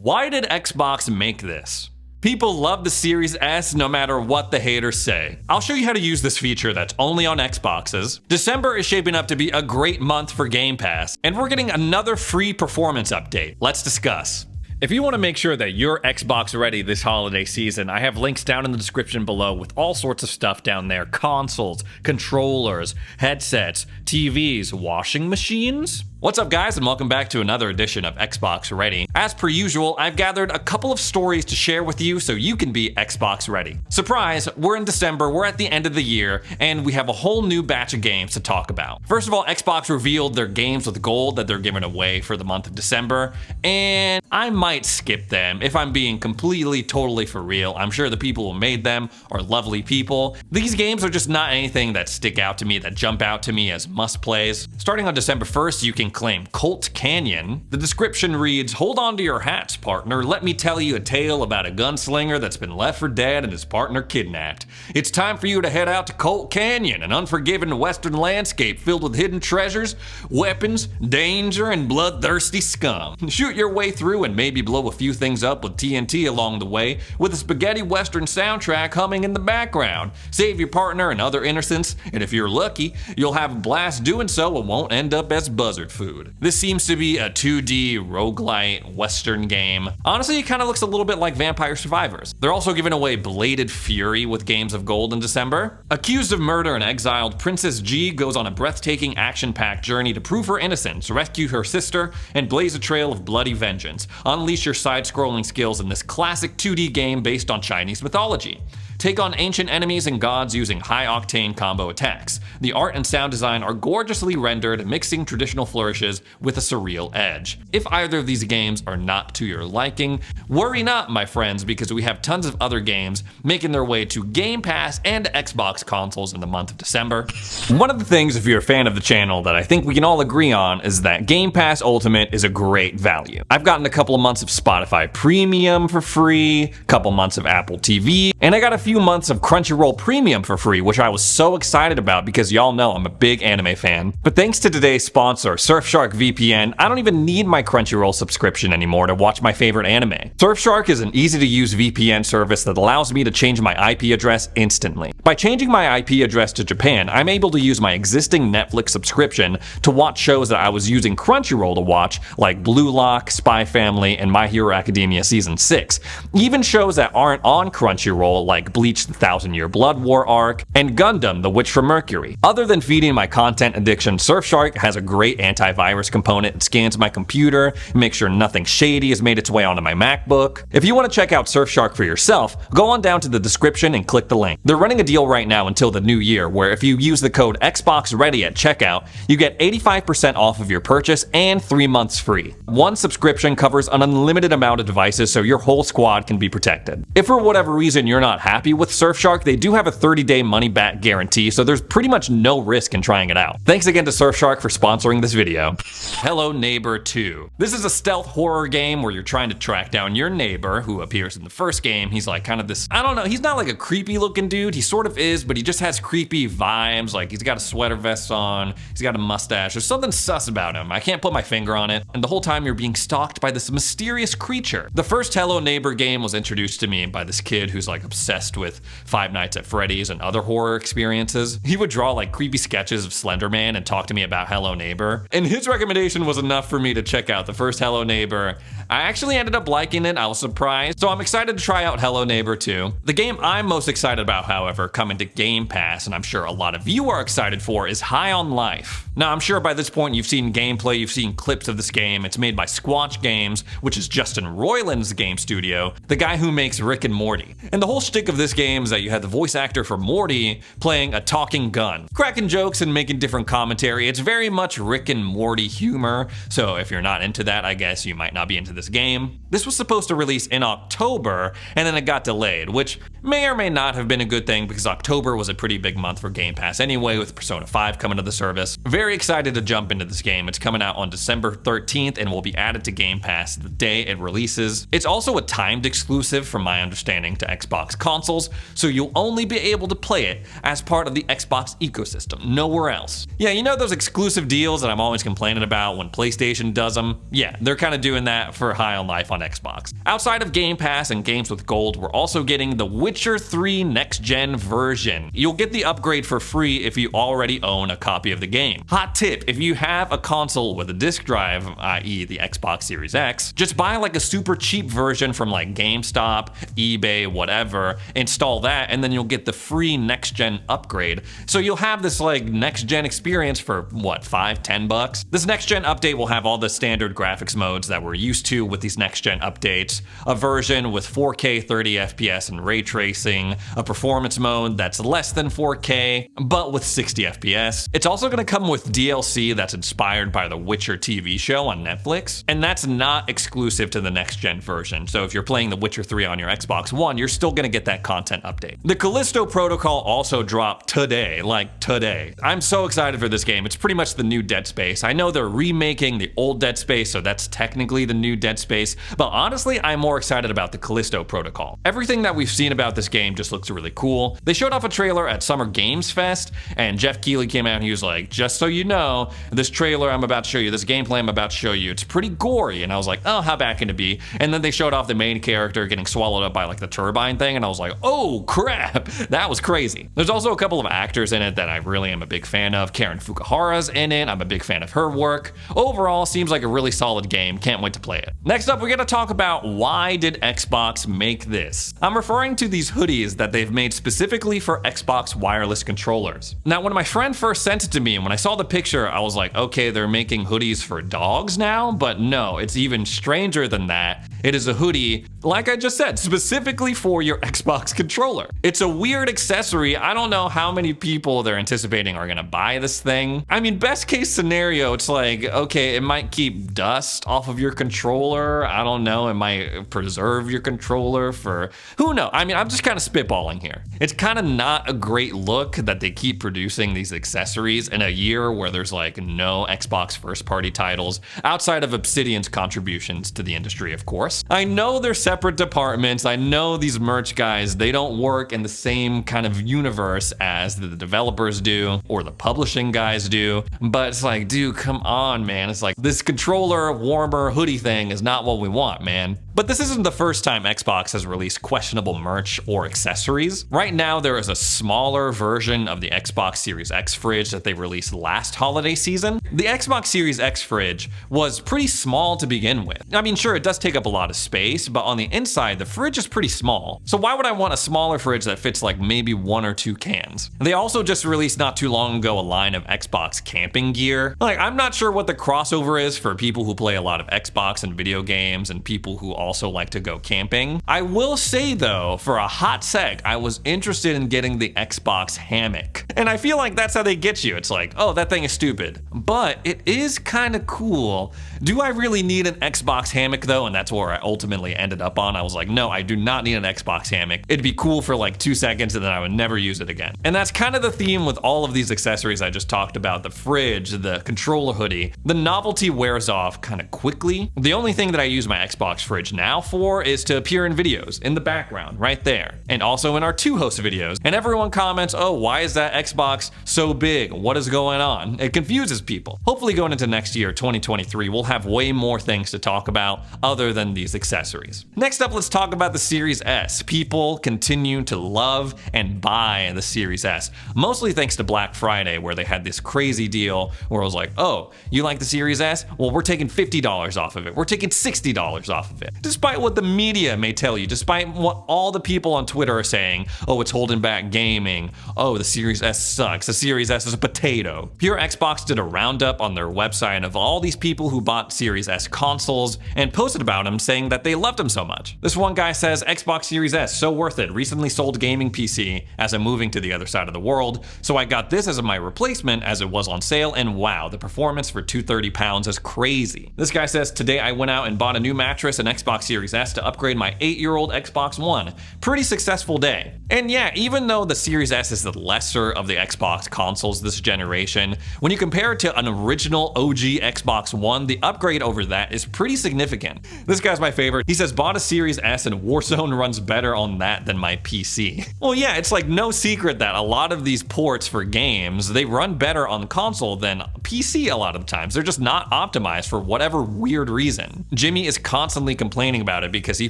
Why did Xbox make this? People love the Series S no matter what the haters say. I'll show you how to use this feature that's only on Xboxes. December is shaping up to be a great month for Game Pass, and we're getting another free performance update. Let's discuss. If you want to make sure that you're Xbox ready this holiday season, I have links down in the description below with all sorts of stuff down there. Consoles, controllers, headsets, TVs, washing machines. What's up guys, and welcome back to another edition of Xbox Ready. As per usual, I've gathered a couple of stories to share with you so you can be Xbox ready. Surprise, we're in December, we're at the end of the year, and we have a whole new batch of games to talk about. First of all, Xbox revealed their games with gold that they're giving away for the month of December, and I might skip them if I'm being completely, totally for real. I'm sure the people who made them are lovely people. These games are just not anything that stick out to me, that jump out to me as must-plays. Starting on December 1st, you can claim Colt Canyon. The description reads, "Hold on to your hats, partner. Let me tell you a tale about a gunslinger that's been left for dead and his partner kidnapped. It's time for you to head out to Colt Canyon, an unforgiving western landscape filled with hidden treasures, weapons, danger, and bloodthirsty scum. Shoot your way through and maybe blow a few things up with TNT along the way, with a spaghetti western soundtrack humming in the background. Save your partner and other innocents, and if you're lucky, you'll have a blast doing so and won't end up as buzzard food." This seems to be a 2D roguelite western game. Honestly, it kind of looks a little bit like Vampire Survivors. They're also giving away Bladed Fury with games of gold in December. Accused of murder and exiled, Princess G goes on a breathtaking action-packed journey to prove her innocence, rescue her sister, and blaze a trail of bloody vengeance. Unleash your side-scrolling skills in this classic 2D game based on Chinese mythology. Take on ancient enemies and gods using high-octane combo attacks. The art and sound design are gorgeously rendered, mixing traditional flourishes with a surreal edge. If either of these games are not to your liking, worry not, my friends, because we have tons of other games making their way to Game Pass and Xbox consoles in the month of December. One of the things, if you're a fan of the channel, that I think we can all agree on is that Game Pass Ultimate is a great value. I've gotten a couple of months of Spotify Premium for free, a couple months of Apple TV, and I got a few months of Crunchyroll Premium for free, which I was so excited about because y'all know I'm a big anime fan. But thanks to today's sponsor, Surfshark VPN, I don't even need my Crunchyroll subscription anymore to watch my favorite anime. Surfshark is an easy-to-use VPN service that allows me to change my IP address instantly. By changing my IP address to Japan, I'm able to use my existing Netflix subscription to watch shows that I was using Crunchyroll to watch, like Blue Lock, Spy Family, and My Hero Academia Season 6. Even shows that aren't on Crunchyroll, like Bleach: The Thousand-Year Blood War arc, and Gundam: The Witch from Mercury. Other than feeding my content addiction, Surfshark has a great antivirus component. It scans my computer, makes sure nothing shady has made its way onto my MacBook. If you want to check out Surfshark for yourself, go on down to the description and click the link. They're running a deal right now until the new year, where if you use the code XboxReady at checkout, you get 85% off of your purchase and 3 months free. One subscription covers an unlimited amount of devices, so your whole squad can be protected. If for whatever reason you're not happy with Surfshark, they do have a 30-day money-back guarantee, so there's pretty much no risk in trying it out. Thanks again to Surfshark for sponsoring this video. Hello Neighbor 2. This is a stealth horror game where you're trying to track down your neighbor, who appears in the first game. He's like kind of this, I don't know, he's not like a creepy looking dude, he sort of is, but he just has creepy vibes. Like, he's got a sweater vest on, he's got a mustache, there's something sus about him. I can't put my finger on it, and the whole time you're being stalked by this mysterious creature. The first Hello Neighbor game was introduced to me by this kid who's like obsessed with Five Nights at Freddy's and other horror experiences. He would draw like creepy sketches of Slender Man and talk to me about Hello Neighbor, and his recommendation was enough for me to check out the first Hello Neighbor. I actually ended up liking it, I was surprised, so I'm excited to try out Hello Neighbor 2. The game I'm most excited about, however, coming to Game Pass, and I'm sure a lot of you are excited for, is High on Life. Now, I'm sure by this point you've seen gameplay, you've seen clips of this game. It's made by Squatch Games, which is Justin Roiland's game studio, the guy who makes Rick and Morty. And the whole shtick of this game is that you have the voice actor for Morty playing a talking gun, cracking jokes and making different commentary. It's very much Rick and Morty humor, so if you're not into that, I guess you might not be into this game. This was supposed to release in October, and then it got delayed, which may or may not have been a good thing because October was a pretty big month for Game Pass anyway, with Persona 5 coming to the service. Very excited to jump into this game. It's coming out on December 13th and will be added to Game Pass the day it releases. It's also a timed exclusive, from my understanding, to Xbox consoles, consoles, so you'll only be able to play it as part of the Xbox ecosystem, nowhere else. Yeah, you know those exclusive deals that I'm always complaining about when PlayStation does them? Yeah, they're kind of doing that for High on Life on Xbox. Outside of Game Pass and games with gold, we're also getting the Witcher 3 next-gen version. You'll get the upgrade for free if you already own a copy of the game. Hot tip, if you have a console with a disc drive, i.e. the Xbox Series X, just buy like a super cheap version from like GameStop, eBay, whatever, install that, and then you'll get the free next-gen upgrade. So you'll have this like next-gen experience for what, $5-10? This next-gen update will have all the standard graphics modes that we're used to with these next-gen updates, a version with 4K 30 FPS and ray tracing, a performance mode that's less than 4K, but with 60 FPS. It's also going to come with DLC that's inspired by the Witcher TV show on Netflix, and that's not exclusive to the next-gen version. So if you're playing The Witcher 3 on your Xbox One, you're still going to get that content update. The Callisto Protocol also dropped today, like today. I'm so excited for this game. It's pretty much the new Dead Space. I know they're remaking the old Dead Space, so that's technically the new Dead Space, but honestly, I'm more excited about the Callisto Protocol. Everything that we've seen about this game just looks really cool. They showed off a trailer at Summer Games Fest, and Jeff Keighley came out and he was like, just so you know, this trailer I'm about to show you, this gameplay I'm about to show you, it's pretty gory. And I was like, oh, how bad can it be? And then they showed off the main character getting swallowed up by like the turbine thing, and I was like, oh crap, that was crazy. There's also a couple of actors in it that I really am a big fan of. Karen Fukuhara's in it. I'm a big fan of her work. Overall, seems like a really solid game. Can't wait to play it. Next up, we're gonna talk about why did Xbox make this? I'm referring to these hoodies that they've made specifically for Xbox wireless controllers. Now, when my friend first sent it to me, and when I saw the picture, I was like, okay, they're making hoodies for dogs now, but no, it's even stranger than that. It is a hoodie, like I just said, specifically for your Xbox controller. It's a weird accessory. I don't know how many people they're anticipating are gonna buy this thing. I mean, best case scenario, it's like, okay, it might keep dust off of your controller. I don't know, it might preserve your controller for, who knows? I mean, I'm just kind of spitballing here. It's kind of not a great look that they keep producing these accessories in a year where there's like no Xbox first-party titles outside of Obsidian's contributions to the industry, of course. I know they're separate departments. I know these merch guys, they don't work in the same kind of universe as the developers do or the publishing guys do, but it's like, dude, come on, man. It's like this controller warmer hoodie thing is not what we want, man. But this isn't the first time Xbox has released questionable merch or accessories. Right now, there is a smaller version of the Xbox Series X fridge that they released last holiday season. The Xbox Series X fridge was pretty small to begin with. I mean, sure, it does take up a lot of space, but on the inside, the fridge is pretty small. So why would I want a smaller fridge that fits like maybe 1 or 2 cans? They also just released not too long ago a line of Xbox camping gear. Like, I'm not sure what the crossover is for people who play a lot of Xbox and video games and people who also like to go camping. I will say though, for a hot sec, I was interested in getting the Xbox hammock. And I feel like that's how they get you. It's like, oh, that thing is stupid, but it is kind of cool. Do I really need an Xbox hammock though? And that's where I ultimately ended up on. I was like, no, I do not need an Xbox hammock. It'd be cool for like 2 seconds and then I would never use it again. And that's kind of the theme with all of these accessories I just talked about, the fridge, the controller hoodie. The novelty wears off kind of quickly. The only thing that I use my Xbox fridge now for is to appear in videos in the background right there, and also in our 2host videos. And everyone comments, oh, why is that Xbox so big? What is going on? It confuses people. Hopefully going into next year, 2023, we'll have way more things to talk about other than these accessories. Next up, let's talk about the Series S. People continue to love and buy the Series S, mostly thanks to Black Friday, where they had this crazy deal where I was like, oh, you like the Series S? Well, we're taking $50 off of it. We're taking $60 off of it. Despite what the media may tell you, despite what all the people on Twitter are saying, oh, it's holding back gaming. Oh, the Series S sucks. The Series S is a potato. Pure Xbox did a roundup on their website of all these people who bought Series S consoles and posted about them saying that they loved them so much. This one guy says, Xbox Series S, so worth it. Recently sold gaming PC as I'm moving to the other side of the world, so I got this as my replacement as it was on sale, and wow, the performance for £230 is crazy. This guy says, today I went out and bought a new mattress and Xbox Series S to upgrade my 8-year-old Xbox One. Pretty successful day. And yeah, even though the Series S is the lesser of the Xbox consoles this generation, when you compare it to an original OG Xbox One, the upgrade over that is pretty significant. This guy's my favorite. He says, bought a Series S and Warzone runs better on that that than my PC. Well, yeah, it's like no secret that a lot of these ports for games, they run better on console than PC a lot of the times. They're just not optimized for whatever weird reason. Jimmy is constantly complaining about it because he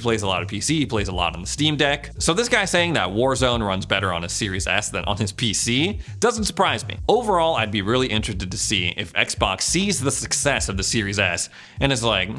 plays a lot of PC, he plays a lot on the Steam Deck. So this guy saying that Warzone runs better on his Series S than on his PC doesn't surprise me. Overall, I'd be really interested to see if Xbox sees the success of the Series S and is like,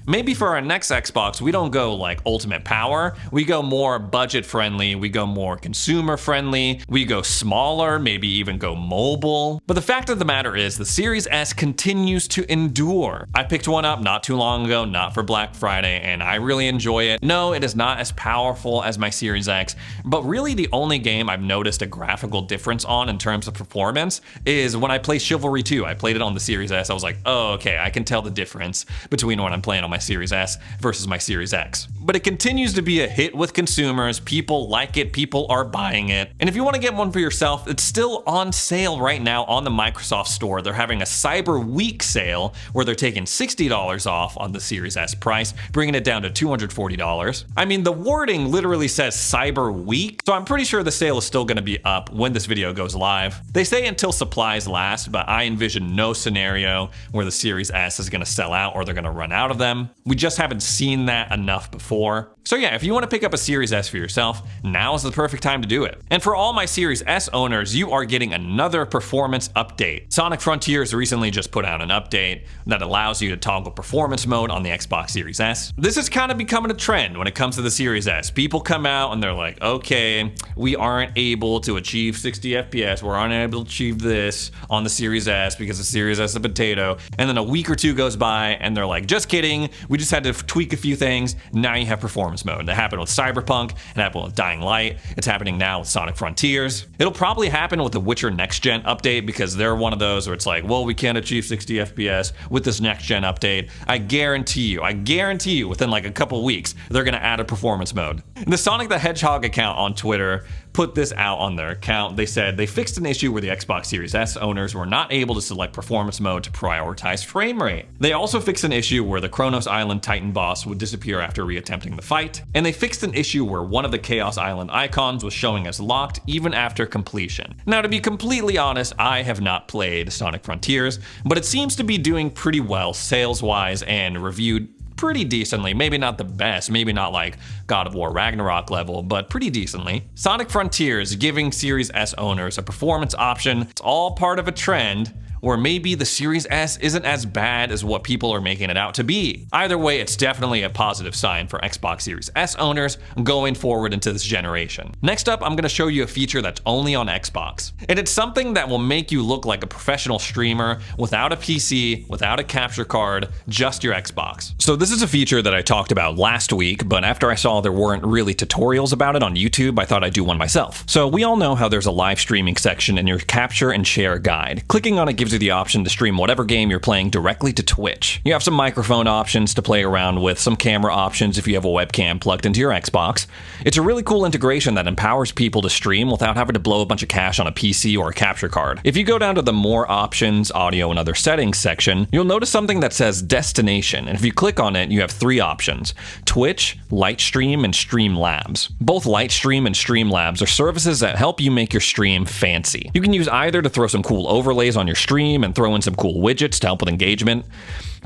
maybe for our next Xbox, we don't go like ultimate power, we go more budget friendly, we go more consumer friendly, we go smaller, maybe even go mobile. But the fact of the matter is the Series S continues to endure. I picked one up not too long ago, not for Black Friday, and I really enjoy it. No, it is not as powerful as my Series X, but really the only game I've noticed a graphical difference on in terms of performance is when I play Chivalry 2. I played it on the Series S. I was like, oh, okay, I can tell the difference between when I'm playing on my Series S versus my Series X. But it continues to be a hit with consumers. People like it, people are buying it. And if you want to get one for yourself, it's still on sale right now on the Microsoft Store. They're having a Cyber Week sale where they're taking $60 off on the Series S price, bringing it down to $240. I mean, the wording literally says Cyber Week, so I'm pretty sure the sale is still going to be up when this video goes live. They say until supplies last, but I envision no scenario where the Series S is going to sell out or they're going to run out of them. We just haven't seen that enough before. So yeah, if you want to pick up a Series S for yourself, now is the perfect time to do it. And for all my Series S owners, you are getting another performance update. Sonic Frontiers recently just put out an update that allows you to toggle performance mode on the Xbox Series S. This is kind of becoming a trend when it comes to the Series S. People come out and they're like, okay, we aren't able to achieve 60 FPS, we're unable to achieve this on the Series S because the Series S is a potato. And then a week or two goes by and they're like, just kidding, we just had to tweak a few things, now you have performance mode. That happened with Cyberpunk, it happened with Dying Light, it's happening now with Sonic Frontiers. It'll probably happen with the Witcher Next Gen update because they're one of those where it's like, well, we can't achieve 60 FPS with this Next Gen update. I guarantee you within like a couple weeks, they're gonna add a performance mode. And the Sonic the Hedgehog account on Twitter put this out on their account. They said they fixed an issue where the Xbox Series S owners were not able to select performance mode to prioritize frame rate. They also fixed an issue where the Kronos Island Titan boss would disappear after reattempting the fight, and they fixed an issue where one of the Chaos Island icons was showing as locked even after completion. Now, to be completely honest, I have not played Sonic Frontiers, but it seems to be doing pretty well sales-wise and reviewed pretty decently. Maybe not the best, maybe not like God of War Ragnarok level, but pretty decently. Sonic Frontiers giving Series S owners a performance option. It's all part of a trend or maybe the Series S isn't as bad as what people are making it out to be. Either way, it's definitely a positive sign for Xbox Series S owners going forward into this generation. Next up, I'm gonna show you a feature that's only on Xbox. And it's something that will make you look like a professional streamer without a PC, without a capture card, just your Xbox. So this is a feature that I talked about last week, but after I saw there weren't really tutorials about it on YouTube, I thought I'd do one myself. So we all know how there's a live streaming section in your capture and share guide. Clicking on it gives you the option to stream whatever game you're playing directly to Twitch. You have some microphone options to play around with, some camera options if you have a webcam plugged into your Xbox. It's a really cool integration that empowers people to stream without having to blow a bunch of cash on a PC or a capture card. If you go down to the More Options, Audio and Other Settings section, you'll notice something that says Destination, and if you click on it, you have three options: Twitch, Lightstream, and Streamlabs. Both Lightstream and Streamlabs are services that help you make your stream fancy. You can use either to throw some cool overlays on your stream and throw in some cool widgets to help with engagement.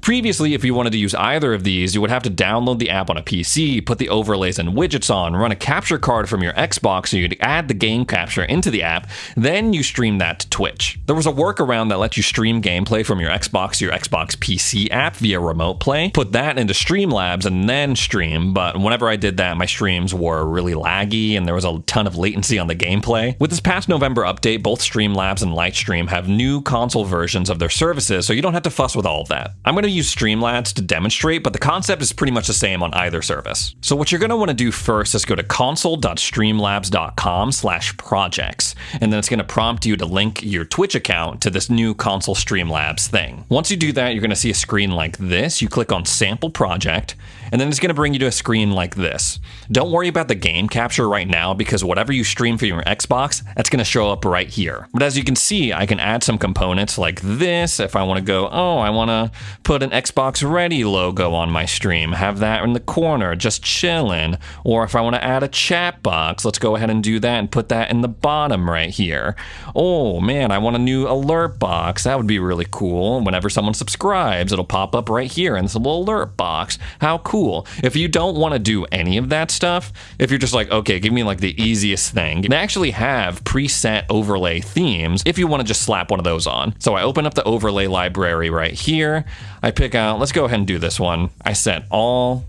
Previously, if you wanted to use either of these, you would have to download the app on a PC, put the overlays and widgets on, run a capture card from your Xbox so you'd add the game capture into the app, then you stream that to Twitch. There was a workaround that lets you stream gameplay from your Xbox to your Xbox PC app via remote play, put that into Streamlabs and then stream, but whenever I did that, my streams were really laggy and there was a ton of latency on the gameplay. With this past November update, both Streamlabs and Lightstream have new console versions of their services, so you don't have to fuss with all of that. I'm going to use Streamlabs to demonstrate, but the concept is pretty much the same on either service. So what you're going to want to do first is go to console.streamlabs.com/projects, and then it's going to prompt you to link your Twitch account to this new console Streamlabs thing. Once you do that, you're going to see a screen like this. You click on Sample Project, and then it's going to bring you to a screen like this. Don't worry about the game capture right now because whatever you stream for your Xbox, that's going to show up right here. But as you can see, I can add some components like this. If I want to go, oh, I want to put an Xbox Ready logo on my stream, have that in the corner, just chilling. Or if I want to add a chat box, let's go ahead and do that and put that in the bottom right here. Oh man, I want a new alert box. That would be really cool. Whenever someone subscribes, it'll pop up right here in this little alert box. How cool. If you don't want to do any of that stuff, if you're just like, okay, give me like the easiest thing, they actually have preset overlay themes if you want to just slap one of those on. So I open up the overlay library right here. I pick out, let's go ahead and do this one. I set all,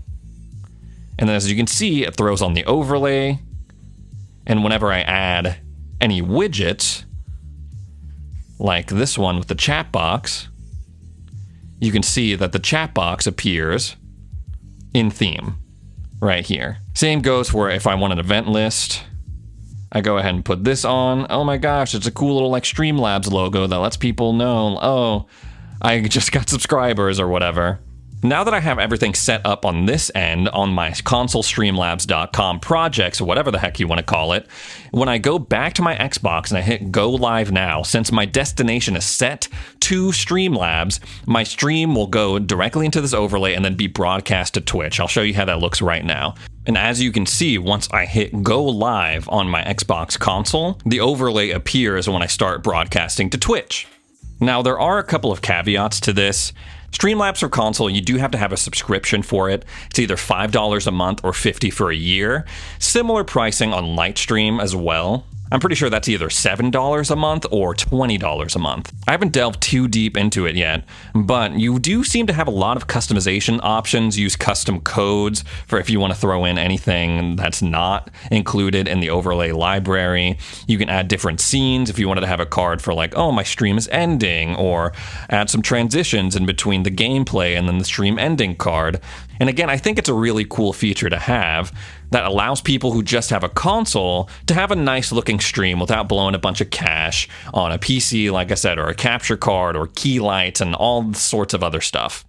and then as you can see, it throws on the overlay. And whenever I add any widgets, like this one with the chat box, you can see that the chat box appears in theme right here. Same goes for if I want an event list. I go ahead and put this on. Oh my gosh, it's a cool little like Streamlabs logo that lets people know, oh, I just got subscribers or whatever. Now that I have everything set up on this end, on my consolestreamlabs.com projects, or whatever the heck you want to call it, when I go back to my Xbox and I hit go live now, since my destination is set to Streamlabs, my stream will go directly into this overlay and then be broadcast to Twitch. I'll show you how that looks right now. And as you can see, once I hit go live on my Xbox console, the overlay appears when I start broadcasting to Twitch. Now, there are a couple of caveats to this. Streamlabs for console, you do have to have a subscription for it. It's either $5 a month or $50 for a year. Similar pricing on Lightstream as well. I'm pretty sure that's either $7 a month or $20 a month. I haven't delved too deep into it yet, but you do seem to have a lot of customization options. Use custom codes for if you want to throw in anything that's not included in the overlay library. You can add different scenes if you wanted to have a card for like, oh, my stream is ending, or add some transitions in between the gameplay and then the stream ending card. And again, I think it's a really cool feature to have that allows people who just have a console to have a nice looking stream without blowing a bunch of cash on a PC, like I said, or a capture card or key lights and all sorts of other stuff.